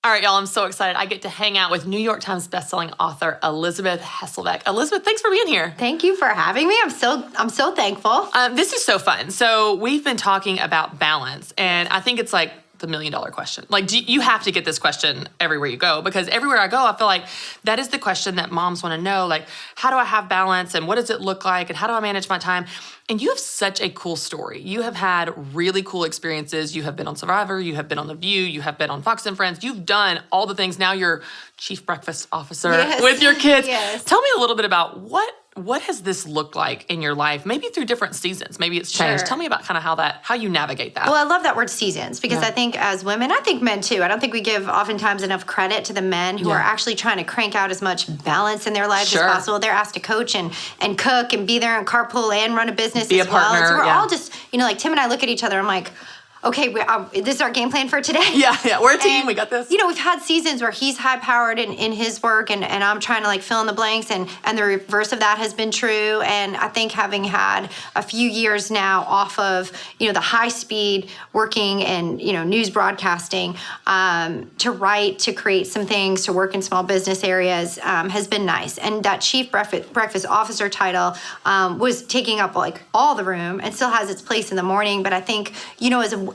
All right, y'all, I'm so excited. I get to hang out with New York Times bestselling author Elisabeth Hasselbeck. Elisabeth, thanks for being here. Thank you for having me. I'm so thankful. This is so fun. So we've been talking about balance, and I think it's like the $1 million question. Like, you have to get this question everywhere you go, because everywhere I go, I feel like that is the question that moms want to know. Like, how do I have balance, and what does it look like, and how do I manage my time? And you have such a cool story. You have had really cool experiences. You have been on Survivor. You have been on The View. You have been on Fox and Friends. You've done all the things. Now you're chief breakfast officer with your kids. Yes. Tell me a little bit about what has this looked like in your life? Maybe through different seasons. Maybe it's changed. Sure. Tell me about kind of how you navigate that. Well, I love that word seasons, because I think as women, I think men too, I don't think we give oftentimes enough credit to the men who are actually trying to crank out as much balance in their lives as possible. They're asked to coach and cook and be there and carpool and run a business be as a partner, well. So we're all just, like Tim and I look at each other, I'm like, okay, this is our game plan for today. Yeah, we're a team. We got this. We've had seasons where he's high-powered in his work, and I'm trying to fill in the blanks, and the reverse of that has been true. And I think having had a few years now off of, the high-speed working and, news broadcasting, to write, to create some things, to work in small business areas has been nice. And that chief breakfast officer title was taking up all the room, and still has its place in the morning. But I think,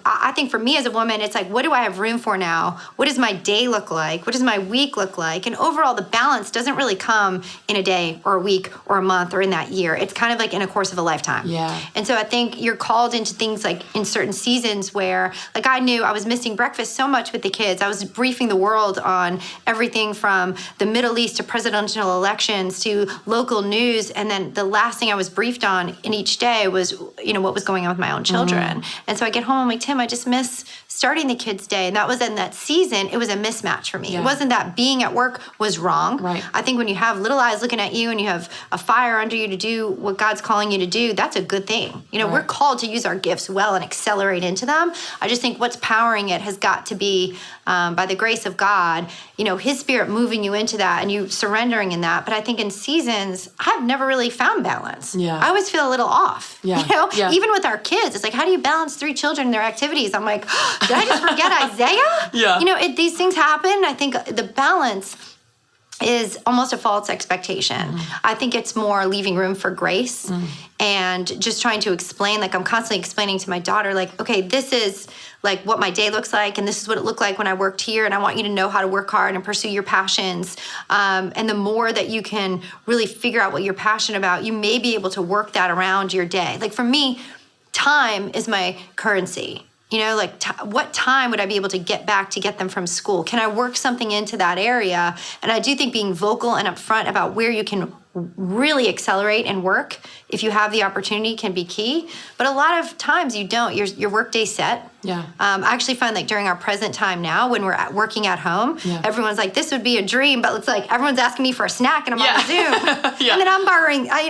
I think for me as a woman, it's like, what do I have room for now? What does my day look like? What does my week look like? And overall, the balance doesn't really come in a day or a week or a month or in that year. It's kind of like in a course of a lifetime. Yeah. And so I think you're called into things like in certain seasons where, I knew I was missing breakfast so much with the kids. I was briefing the world on everything from the Middle East to presidential elections to local news. And then the last thing I was briefed on in each day was, what was going on with my own children. And so I get home, I'm like, Tim, I just miss starting the kids' day. And that was in that season, it was a mismatch for me. Yeah. It wasn't that being at work was wrong. Right. I think when you have little eyes looking at you and you have a fire under you to do what God's calling you to do, that's a good thing. We're called to use our gifts well and accelerate into them. I just think what's powering it has got to be, by the grace of God, His Spirit moving you into that and you surrendering in that. But I think in seasons, I've never really found balance. Yeah. I always feel a little off. Yeah. Even with our kids, it's like, how do you balance 3 children and their activities? I'm like, did I just forget Isaiah? Yeah. These things happen. I think the balance is almost a false expectation. I think it's more leaving room for grace and just trying to explain, I'm constantly explaining to my daughter, okay, this is what my day looks like, and this is what it looked like when I worked here, and I want you to know how to work hard and pursue your passions. And the more that you can really figure out what you're passionate about, you may be able to work that around your day. For me, time is my currency. What time would I be able to get back to get them from school? Can I work something into that area? And I do think being vocal and upfront about where you can really accelerate and work, if you have the opportunity, can be key. But a lot of times you don't. Your work day's set. Yeah. I actually find during our present time now, when we're working at home, everyone's like, this would be a dream, but it's like everyone's asking me for a snack and I'm on Zoom. And then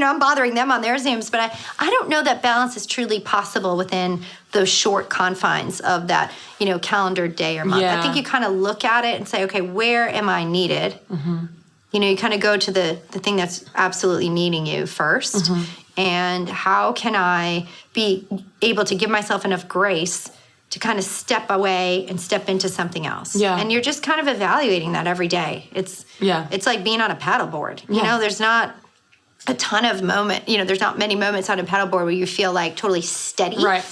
I'm bothering them on their Zooms. But I don't know that balance is truly possible within those short confines of that, calendar day or month. I think you kind of look at it and say, okay, where am I needed? You kind of go to the thing that's absolutely needing you first. And how can I be able to give myself enough grace to kind of step away and step into something else? Yeah. And you're just kind of evaluating that every day. It's like being on a paddleboard. There's not a ton of there's not many moments on a paddleboard where you feel totally steady. Right.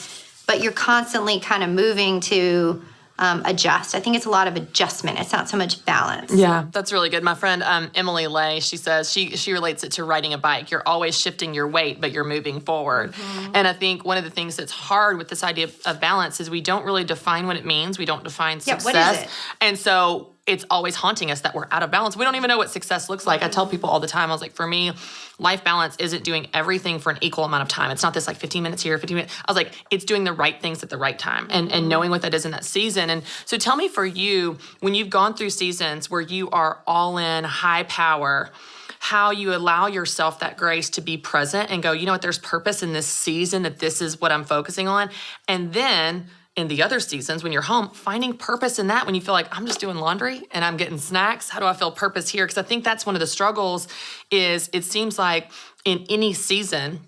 But you're constantly kind of moving to adjust. I think it's a lot of adjustment. It's not so much balance. Yeah, that's really good. My friend Emily Lay, she says she relates it to riding a bike. You're always shifting your weight, but you're moving forward. And I think one of the things that's hard with this idea of balance is we don't really define what it means. We don't define success. What is it? And so it's always haunting us that we're out of balance. We don't even know what success looks like. I tell people all the time, I was like, for me, life balance isn't doing everything for an equal amount of time. It's not this 15 minutes here, 15 minutes. I was like, it's doing the right things at the right time and knowing what that is in that season. And so tell me, for you, when you've gone through seasons where you are all in, high power, how you allow yourself that grace to be present and go, you know what, there's purpose in this season, that this is what I'm focusing on. And then in the other seasons, when you're home, finding purpose in that, when you feel like I'm just doing laundry and I'm getting snacks, how do I feel purpose here? Because I think that's one of the struggles is it seems like in any season,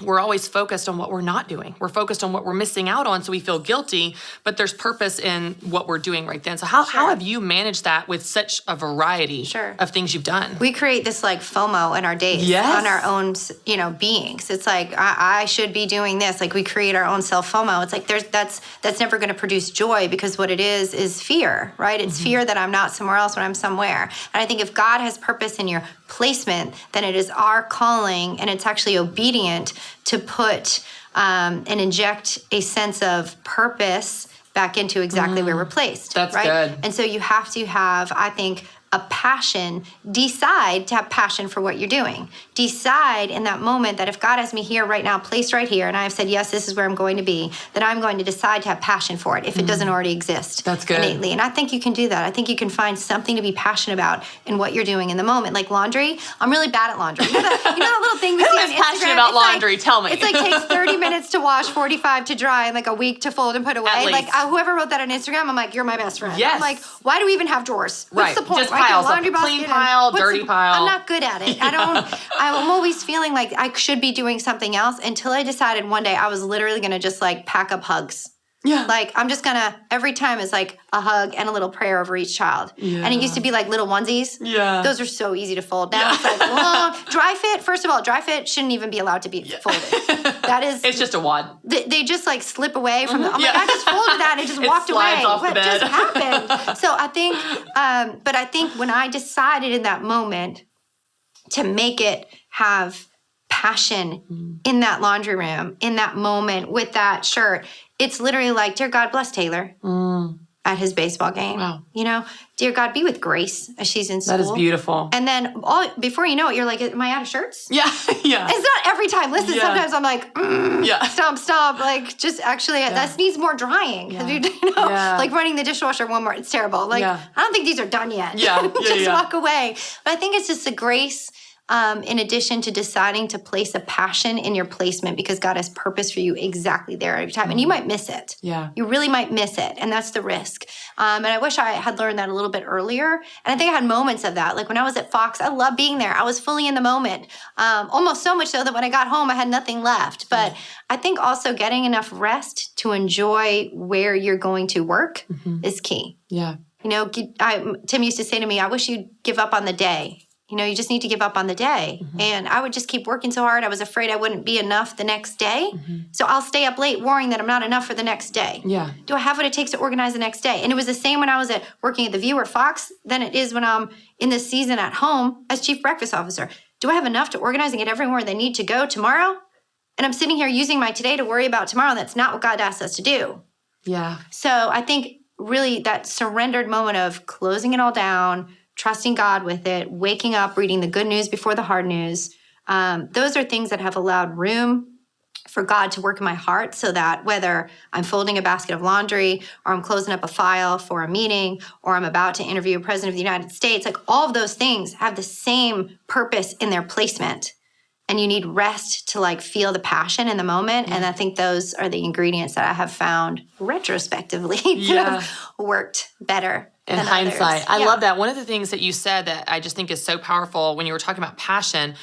we're always focused on what we're not doing. We're focused on what we're missing out on, so we feel guilty, but there's purpose in what we're doing right then. So how have you managed that with such a variety of things you've done? We create this like FOMO in our days on our own, beings. It's like, I should be doing this. Like we create our own self FOMO. It's like that's never going to produce joy, because what it is fear, right? It's fear that I'm not somewhere else when I'm somewhere. And I think if God has purpose in your placement, then it is our calling, and it's actually obedient to put and inject a sense of purpose back into exactly where we're placed. That's right? good. And so you have to have, I think, a passion. Decide to have passion for what you're doing. Decide in that moment that if God has me here right now, placed right here, and I have said, yes, this is where I'm going to be, then I'm going to decide to have passion for it if it doesn't already exist. That's good. Innately. And I think you can do that. I think you can find something to be passionate about in what you're doing in the moment. Like laundry. I'm really bad at laundry. You know that little thing we see on Instagram? Passionate about laundry? Tell me. It's like takes 30 minutes to wash, 45 to dry, and like a week to fold and put away. At least. Like whoever wrote that on Instagram, I'm like, you're my best friend. Yes. I'm like, why do we even have drawers? What's the point? Just piles. Laundry basket Clean pile, dirty pile. I'm not good at it. I'm always feeling like I should be doing something else, until I decided one day I was literally going to just like pack up hugs. Yeah. Like I'm just going to, every time is like a hug and a little prayer over each child. Yeah. And it used to be like little onesies. Yeah. Those are so easy to fold. Now it's like long. Dry fit, first of all, dry fit shouldn't even be allowed to be folded. That is. It's just a wad. They just like slip away from the, I'm like, I just folded that and it just walked away. Off What the bed. just happened? So I think, but I think when I decided in that moment to make it have passion in that laundry room, in that moment with that shirt, it's literally like, dear God, bless Taylor at his baseball game. Wow. Dear God, be with Grace as she's in school. That is beautiful. And then before you know it, you're like, am I out of shirts? Yeah. Yeah. It's not every time. Listen, sometimes I'm like, stop. Like, just actually, this needs more drying. Yeah. Like running the dishwasher one more. It's terrible. Like, I don't think these are done yet. Yeah. Just walk away. But I think it's just the grace, in addition to deciding to place a passion in your placement, because God has purpose for you exactly there every time. And you might miss it. Yeah. You really might miss it. And that's the risk. And I wish I had learned that a little bit earlier. And I think I had moments of that. Like when I was at Fox, I loved being there. I was fully in the moment. Almost so much so that when I got home, I had nothing left. But I think also getting enough rest to enjoy where you're going to work is key. Yeah. Tim used to say to me, I wish you'd give up on the day. You just need to give up on the day. And I would just keep working so hard. I was afraid I wouldn't be enough the next day. So I'll stay up late worrying that I'm not enough for the next day. Yeah. Do I have what it takes to organize the next day? And it was the same when I was working at The View or Fox than it is when I'm in this season at home as chief breakfast officer. Do I have enough to organize and get everywhere they need to go tomorrow? And I'm sitting here using my today to worry about tomorrow. That's not what God asked us to do. Yeah. So I think really that surrendered moment of closing it all down, trusting God with it, waking up, reading the good news before the hard news. Those are things that have allowed room for God to work in my heart, so that whether I'm folding a basket of laundry or I'm closing up a file for a meeting or I'm about to interview a president of the United States, like all of those things have the same purpose in their placement. And you need rest to like feel the passion in the moment. And I think those are the ingredients that I have found retrospectively that have worked better. In hindsight. I love that. One of the things that you said that I just think is so powerful when you were talking about passion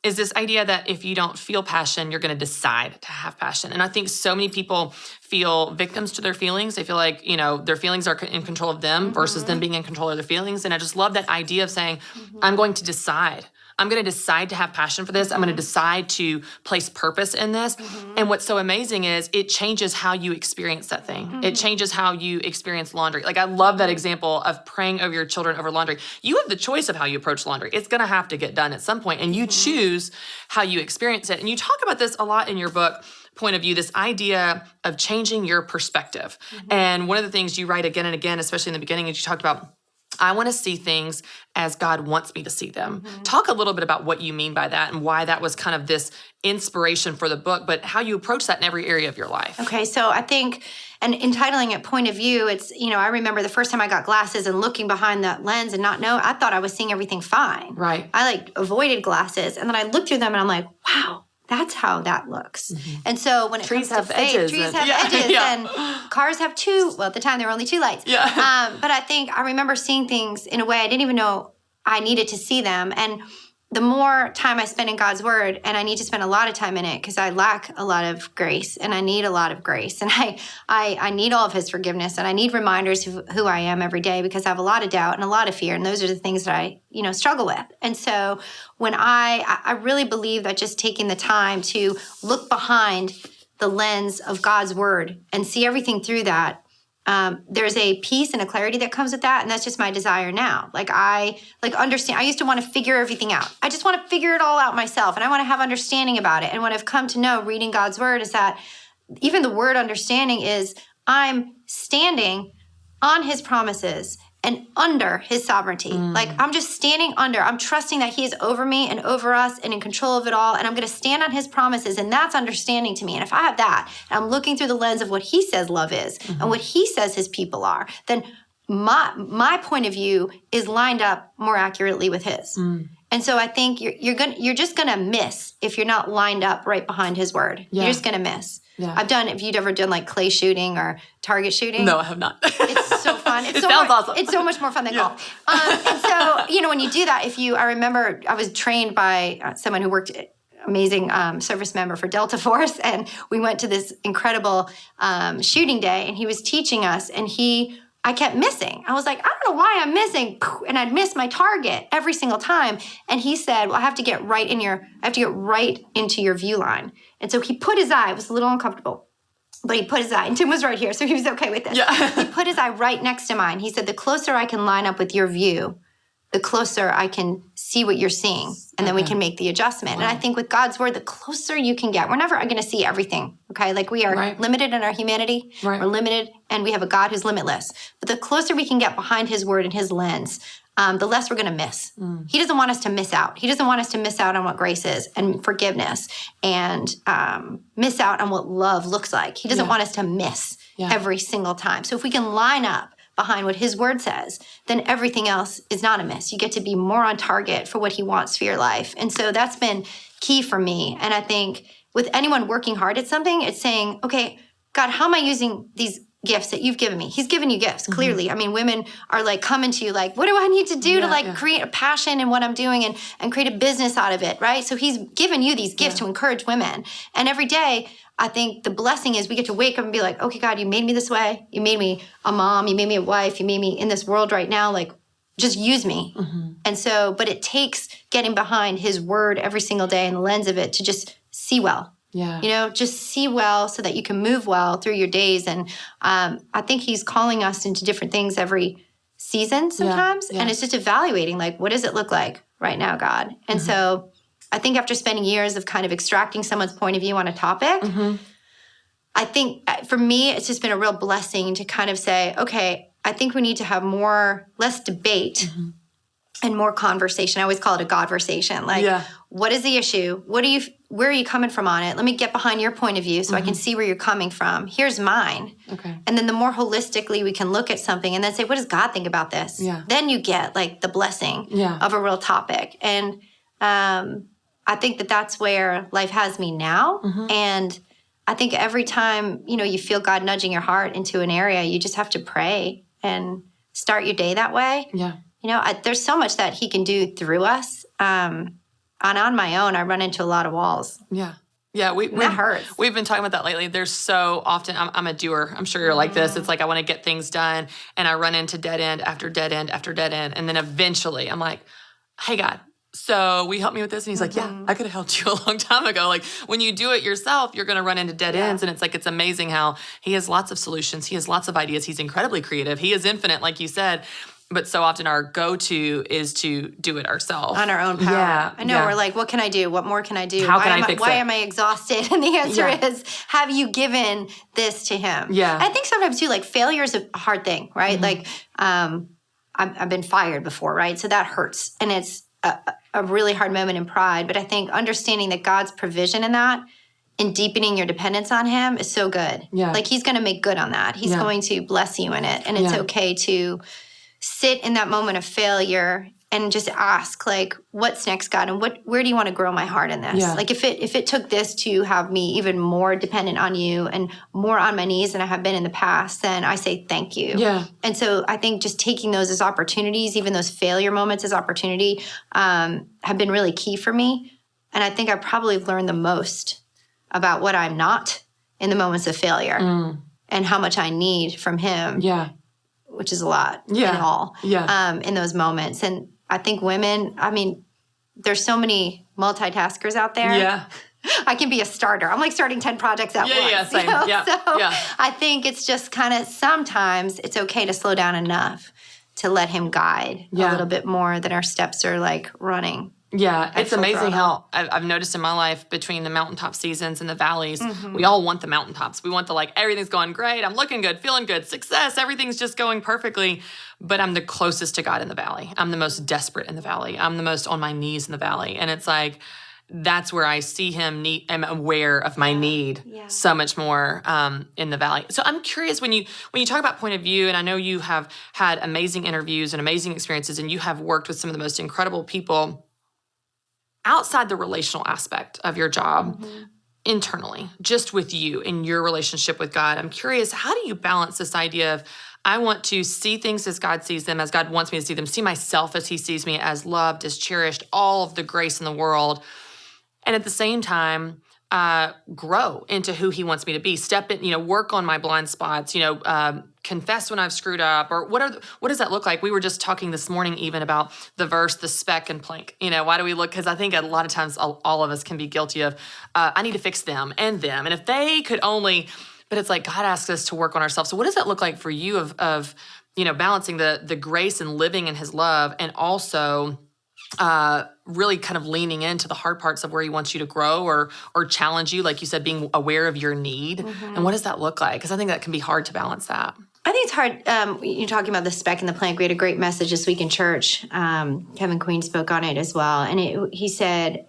is this idea that if you don't feel passion, you're going to decide to have passion. And I think so many people feel victims to their feelings. They feel like, their feelings are in control of them versus them being in control of their feelings. And I just love that idea of saying, I'm going to decide. I'm going to decide to have passion for this. I'm going to decide to place purpose in this. And what's so amazing is it changes how you experience that thing. It changes how you experience laundry. Like I love that example of praying over your children over laundry. You have the choice of how you approach laundry. It's going to have to get done at some point, and you choose how you experience it. And you talk about this a lot in your book, Point of View, this idea of changing your perspective. And one of the things you write again and again, especially in the beginning, is you talked about, I want to see things as God wants me to see them. Talk a little bit about what you mean by that and why that was kind of this inspiration for the book, but how you approach that in every area of your life. Okay, so I think, and entitling it Point of View, it's, I remember the first time I got glasses and looking behind that lens and I thought I was seeing everything fine. Right. I avoided glasses, and then I looked through them and I'm like, wow, that's how that looks. And so when it comes to faith, trees have edges, and cars have two. Well, at the time there were only two lights. But I think I remember seeing things in a way I didn't even know I needed to see them. And the more time I spend in God's word, and I need to spend a lot of time in it because I lack a lot of grace and I need a lot of grace. And I need all of his forgiveness, and I need reminders of who I am every day because I have a lot of doubt and a lot of fear. And those are the things that I, struggle with. And so when I really believe that just taking the time to look behind the lens of God's word and see everything through that, there's a peace and a clarity that comes with that. And that's just my desire now. I understand. I used to want to figure everything out. I just want to figure it all out myself. And I want to have understanding about it. And what I've come to know reading God's word is that even the word understanding is I'm standing on his promises and under his sovereignty. I'm just standing under. I'm trusting that he is over me and over us and in control of it all. And I'm going to stand on his promises. And that's understanding to me. And if I have that, and I'm looking through the lens of what he says love is and what he says his people are, then my point of view is lined up more accurately with his. And so I think you're just gonna miss if you're not lined up right behind his word. Yeah. You're just gonna miss. Yeah. Have you ever done clay shooting or target shooting? No, I have not. It's so fun. It sounds awesome. It's so much more fun than golf. And so, when you do that, I remember I was trained by someone who worked amazing service member for Delta Force, and we went to this incredible shooting day, and he was teaching us, and I kept missing. I was like, I don't know why I'm missing. And I'd miss my target every single time. And he said, well, I have to get right into your view line. And so he put his eye, it was a little uncomfortable, but he put his eye, and Tim was right here, so he was okay with this. Yeah. He put his eye right next to mine. He said, the closer I can line up with your view, the closer I can see what you're seeing, and then we can make the adjustment. Wow. And I think with God's word, the closer you can get, we're never going to see everything, okay? We are limited in our humanity. Right. We're limited, and we have a God who's limitless. But the closer we can get behind his word and his lens, the less we're going to miss. He doesn't want us to miss out. He doesn't want us to miss out on what grace is and forgiveness and miss out on what love looks like. He doesn't want us to miss every single time. So if we can line up behind what his word says, then everything else is not a miss. You get to be more on target for what he wants for your life. And so that's been key for me. And I think with anyone working hard at something, it's saying, okay, God, how am I using these gifts that you've given me? He's given you gifts, clearly. I mean, women are coming to you what do I need to do to create a passion in what I'm doing and create a business out of it, right? So he's given you these gifts to encourage women. And every day, I think the blessing is we get to wake up and be like, okay, God, you made me this way. You made me a mom. You made me a wife. You made me in this world right now. Just use me. And so, but it takes getting behind his word every single day and the lens of it to just see well. Yeah. Just see well so that you can move well through your days. And I think he's calling us into different things every season sometimes. Yeah. And it's just evaluating, what does it look like right now, God? And so I think after spending years of kind of extracting someone's point of view on a topic, I think for me, it's just been a real blessing to kind of say, okay, I think we need to have less debate and more conversation. I always call it a Godversation. What is the issue? Where are you coming from on it? Let me get behind your point of view so I can see where you're coming from. Here's mine. Okay. And then the more holistically we can look at something and then say, what does God think about this? Yeah. Then you get the blessing of a real topic. And I think that's where life has me now. And I think every time, you feel God nudging your heart into an area, you just have to pray and start your day that way. Yeah. There's so much that he can do through us. And on my own, I run into a lot of walls. Yeah. Yeah, that hurts. We've been talking about that lately. There's so often, I'm a doer. I'm sure you're like this. It's I want to get things done, and I run into dead end after dead end after dead end. And then eventually I'm like, hey, God, so will you help me with this? And he's like, yeah, I could have helped you a long time ago. When you do it yourself, you're going to run into dead ends. And it's amazing how he has lots of solutions. He has lots of ideas. He's incredibly creative. He is infinite, like you said. But so often our go-to is to do it ourselves. On our own power. Yeah, I know. We're what can I do? What more can I do? Why am I exhausted? And the answer is, have you given this to him? Yeah. I think sometimes too, failure is a hard thing, right? I've been fired before, right? So that hurts. And it's a really hard moment in pride. But I think understanding that God's provision in that and deepening your dependence on him is so good. Yeah. He's going to make good on that. He's going to bless you in it. And it's okay to sit in that moment of failure and just ask, like, what's next, God? And where do you want to grow my heart in this? Yeah. Like, if it took this to have me even more dependent on you and more on my knees than I have been in the past, then I say thank you. Yeah. And so I think just taking those as opportunities, even those failure moments as opportunity, have been really key for me. And I think I probably learned the most about what I'm not in the moments of failure and how much I need from him. Yeah. Which is a lot Yeah. in all, Yeah. in those moments. And I think women, I mean, there's so many multitaskers out there. Yeah. I can be a starter. I'm like starting 10 projects at once. Yeah, same. Yeah. So Yeah. I think it's just kind of sometimes it's okay to slow down enough to let him guide a little bit more than our steps are like running. Yeah, it's full amazing throttle. how I've noticed in my life between the mountaintop seasons and the valleys, we all want the mountaintops. We want the like, everything's going great, I'm looking good, feeling good, success, everything's just going perfectly. But I'm the closest to God in the valley. I'm the most desperate in the valley. I'm the most on my knees in the valley. And it's like, that's where I see him I'm aware of my need so much more in the valley. So I'm curious when you talk about point of view, and I know you have had amazing interviews and amazing experiences, and you have worked with some of the most incredible people outside the relational aspect of your job, internally, just with you in your relationship with God. I'm curious, how do you balance this idea of, I want to see things as God sees them, as God wants me to see them, see myself as he sees me, as loved, as cherished, all of the grace in the world, and at the same time, grow into who he wants me to be, step in, work on my blind spots, confess when I've screwed up, or what does that look like? We were just talking this morning even about the verse, the speck and plank. Why do we look? Because I think a lot of times all of us can be guilty of, I need to fix them. And if they could only, but it's like God asks us to work on ourselves. So what does that look like for you of balancing the grace and living in his love, and also really kind of leaning into the hard parts of where he wants you to grow or challenge you, like you said, being aware of your need. And what does that look like? Because I think that can be hard to balance that. I think it's hard. You're talking about the speck and the plank. We had a great message this week in church. Kevin Queen spoke on it as well. And he said,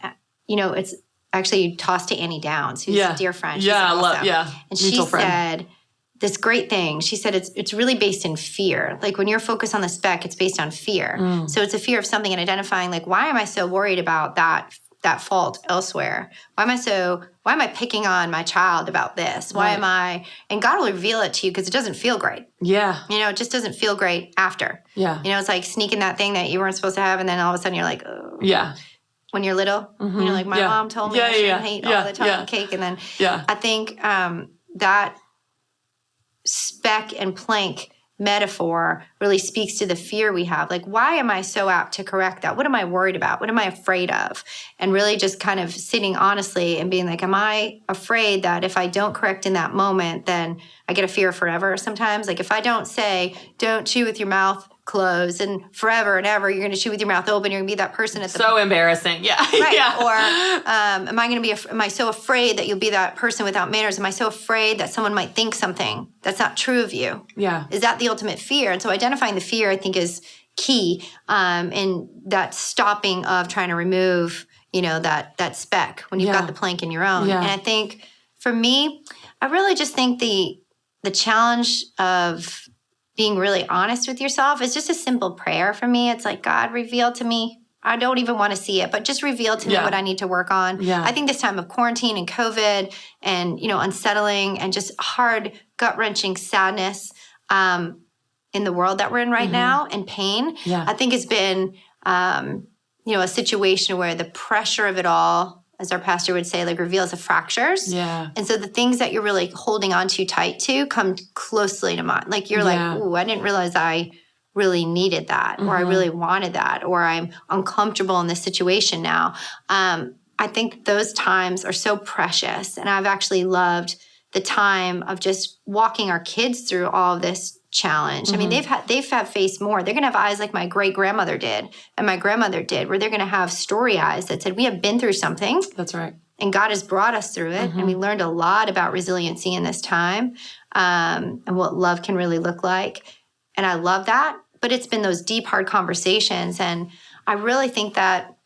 it's actually tossed to Annie Downs, who's a dear friend. She's awesome. And she said this great thing. She said it's really based in fear. Like when you're focused on the speck, it's based on fear. So it's a fear of something and identifying, like, why am I so worried about that fault elsewhere? Why am I picking on my child about this? Why am I? And God will reveal it to you because it doesn't feel great. Yeah. It just doesn't feel great after. Yeah. It's like sneaking that thing that you weren't supposed to have, and then all of a sudden you're like, oh. Yeah. When you're little, like my mom told me I shouldn't hate all the chocolate cake. And then I think that speck and plank metaphor really speaks to the fear we have. Like, why am I so apt to correct that? What am I worried about? What am I afraid of? And really just kind of sitting honestly and being like, am I afraid that if I don't correct in that moment, then I get a fear forever sometimes? Like if I don't say, don't chew with your mouth closed, and forever and ever you're going to chew with your mouth open, you're going to be that person at the so embarrassing. Yeah. Right. Or am I so afraid that you'll be that person without manners? Am I so afraid that someone might think something that's not true of you? Yeah. Is that the ultimate fear? And so identifying the fear, I think, is key in that stopping of trying to remove, that speck when you've got the plank in your own. And I think for me, I really just think the challenge of being really honest with yourself is just a simple prayer for me. It's like, God, reveal to me. I don't even want to see it, but just reveal to me what I need to work on. Yeah. I think this time of quarantine and COVID and, unsettling and just hard, gut-wrenching sadness in the world that we're in right now, and pain, I think has been, a situation where the pressure of it all, as our pastor would say, like reveals the fractures. Yeah. And so the things that you're really holding on too tight to come closely to mind. Like you're like, ooh, I didn't realize I really needed that, or I really wanted that, or I'm uncomfortable in this situation now. I think those times are so precious. And I've actually loved the time of just walking our kids through all of this challenge. I mean, they've faced more. They're going to have eyes like my great grandmother did and my grandmother did, where they're going to have story eyes that said, we have been through something. That's right. And God has brought us through it. And we learned a lot about resiliency in this time, and what love can really look like. And I love that. But it's been those deep, hard conversations. And I really think that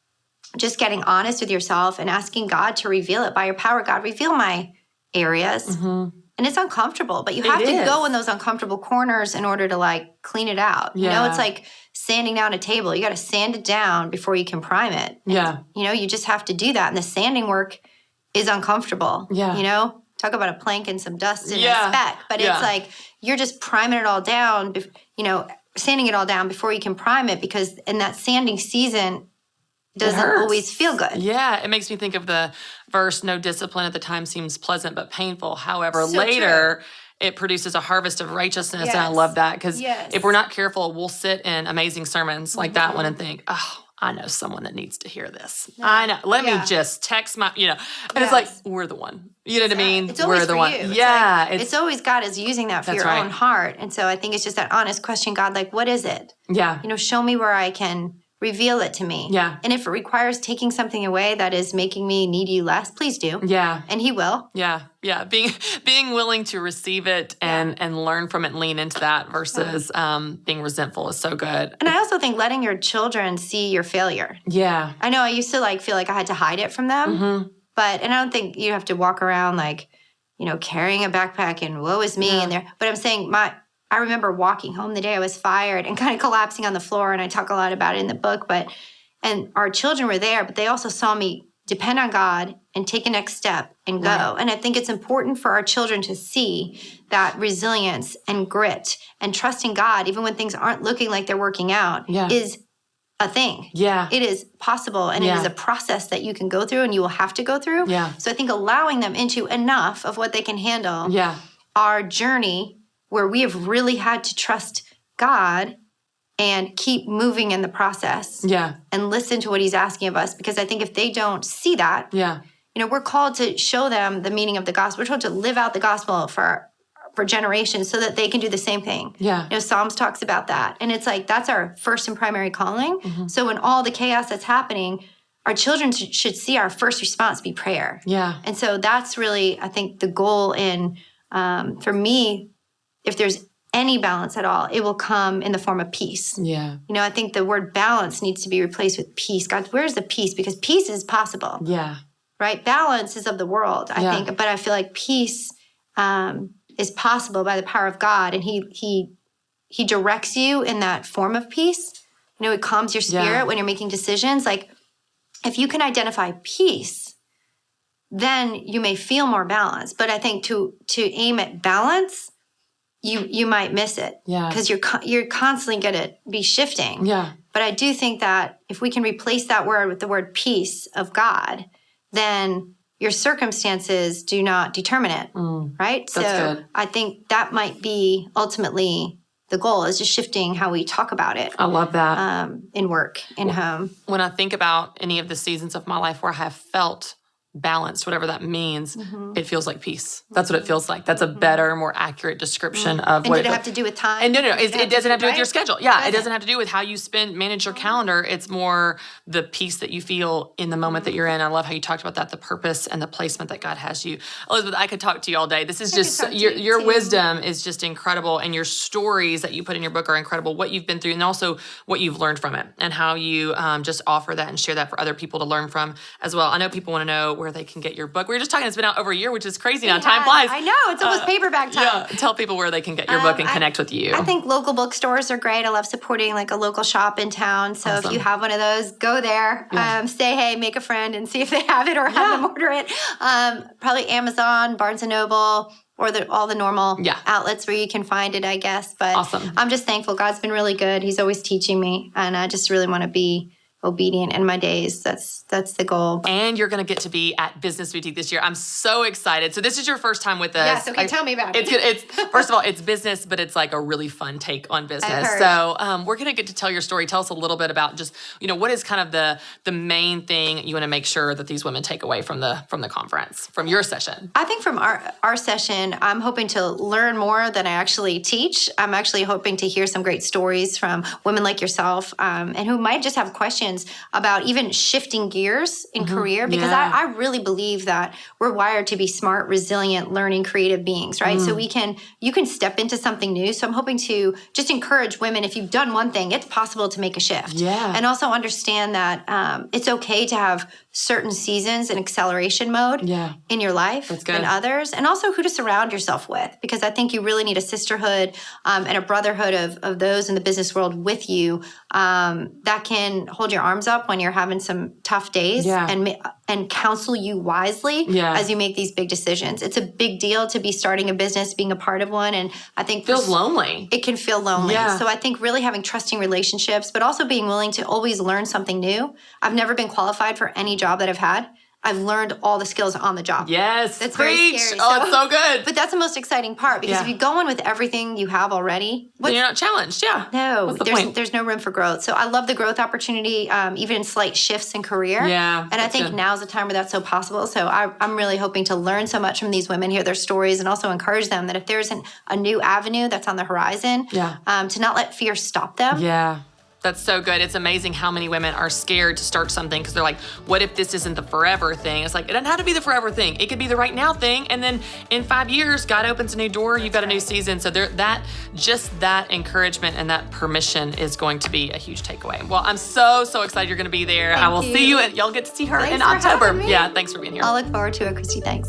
just getting honest with yourself and asking God to reveal it by your power. God, reveal my areas. And it's uncomfortable, but you have to go in those uncomfortable corners in order to like clean it out. You know, it's like sanding down a table. You got to sand it down before you can prime it. And, you know, you just have to do that. And the sanding work is uncomfortable. You know, talk about a plank and some dust and a speck. But it's like you're just priming it all down, you know, sanding it all down before you can prime it, because in that sanding season doesn't always feel good. Yeah, it makes me think of the verse, no discipline at the time seems pleasant but painful. However, later it produces a harvest of righteousness. And I love that, because if we're not careful, we'll sit in amazing sermons like that one and think, oh, I know someone that needs to hear this. I know. Let me just text my, you know. And it's like, we're the one. You know what I mean? It's always we're the for one. you. Yeah. It's always God is using that for your own heart. And so I think it's just that honest question, God, like, what is it? Yeah. You know, show me where I can reveal it to me. Yeah. And if it requires taking something away that is making me need you less, please do. Yeah. And he will. Yeah. Yeah. Being willing to receive it and learn from it and lean into that versus being resentful is so good. And I also think letting your children see your failure. Yeah. I know I used to like feel like I had to hide it from them. But I don't think you have to walk around like, you know, carrying a backpack and woe is me in there. But I'm saying I remember walking home the day I was fired and kind of collapsing on the floor, and I talk a lot about it in the book, and our children were there, but they also saw me depend on God and take a next step and go. And I think it's important for our children to see that resilience and grit and trusting God, even when things aren't looking like they're working out, is a thing. Yeah. It is possible, and it is a process that you can go through and you will have to go through. Yeah. So I think allowing them into enough of what they can handle, our journey where we have really had to trust God and keep moving in the process. And listen to what he's asking of us. Because I think if they don't see that, you know, we're called to show them the meaning of the gospel. We're told to live out the gospel for generations so that they can do the same thing. You know, Psalms talks about that. And it's like, that's our first and primary calling. So in all the chaos that's happening, our children should see our first response be prayer. And so that's really, I think, the goal in, for me, if there's any balance at all, it will come in the form of peace. You know, I think the word balance needs to be replaced with peace. God, where's the peace? Because peace is possible. Right? Balance is of the world, I think. But I feel like peace is possible by the power of God. And he directs you in that form of peace. You know, it calms your spirit when you're making decisions. Like, if you can identify peace, then you may feel more balance. But I think to aim at balance, you might miss it because you're constantly going to be shifting. But I do think that if we can replace that word with the word peace of God, then your circumstances do not determine it, right? So good. I think that might be ultimately the goal, is just shifting how we talk about it. I love that. In work, in home. When I think about any of the seasons of my life where I have felt balanced, whatever that means, it feels like peace. That's what it feels like. That's a better, more accurate description of and what did it have to do with time? And no, it doesn't have to do with your schedule. Yeah, it doesn't have to do with how you manage your calendar. It's more the peace that you feel in the moment that you're in. I love how you talked about that, the purpose and the placement that God has you. Elisabeth, I could talk to you all day. This is just, your wisdom is just incredible, and your stories that you put in your book are incredible, what you've been through and also what you've learned from it, and how you just offer that and share that for other people to learn from as well. I know people want to know where they can get your book. We were just talking, it's been out over a year, which is crazy now. Time flies. I know, it's almost paperback time. Yeah, tell people where they can get your book and connect with you. I think local bookstores are great. I love supporting like a local shop in town. So if you have one of those, go there, say hey, make a friend, and see if they have it or have them order it. Probably Amazon, Barnes & Noble, or all the normal outlets where you can find it, I guess. But I'm just thankful. God's been really good. He's always teaching me, and I just really want to be obedient in my days. That's the goal. And you're going to get to be at Business Boutique this year. I'm so excited. So this is your first time with us. Yes, okay, tell me about it. It's first of all, it's business, but it's like a really fun take on business. So we're going to get to tell your story. Tell us a little bit about just, you know, what is kind of the main thing you want to make sure that these women take away from the conference, from your session? I think from our session, I'm hoping to learn more than I actually teach. I'm actually hoping to hear some great stories from women like yourself, and who might just have questions conversations about even shifting gears in career, because Yeah. I really believe that we're wired to be smart, resilient, learning, creative beings, right? So you can step into something new. So I'm hoping to just encourage women, if you've done one thing, it's possible to make a shift. Yeah. And also understand that it's okay to have certain seasons in acceleration mode in your life and others, and also who to surround yourself with, because I think you really need a sisterhood and a brotherhood of those in the business world with you that can hold your arms up when you're having some tough days and counsel you wisely as you make these big decisions. It's a big deal to be starting a business, being a part of one, and I think feels lonely. It can feel lonely. So I think really having trusting relationships, but also being willing to always learn something new. I've never been qualified for any job that I've had. I've learned all the skills on the job. Yes. That's Preach. very scary. Oh, it's so good. But that's the most exciting part, because if you go in with everything you have already, then you're not challenged. Yeah. No, What's the point? there's no room for growth. So I love the growth opportunity, even in slight shifts in career. Yeah. And I think now's the time where that's so possible. So I'm really hoping to learn so much from these women, hear their stories, and also encourage them that if there's a new avenue that's on the horizon, to not let fear stop them. Yeah. That's so good. It's amazing how many women are scared to start something because they're like, what if this isn't the forever thing? It's like, it doesn't have to be the forever thing. It could be the right now thing. And then in 5 years, God opens a new door, you've got a new season. So that encouragement and that permission is going to be a huge takeaway. Well, I'm so excited you're going to be there. I will see you, and y'all get to see her in October. Me. Yeah, thanks for being here. I'll look forward to it, Christy. Thanks.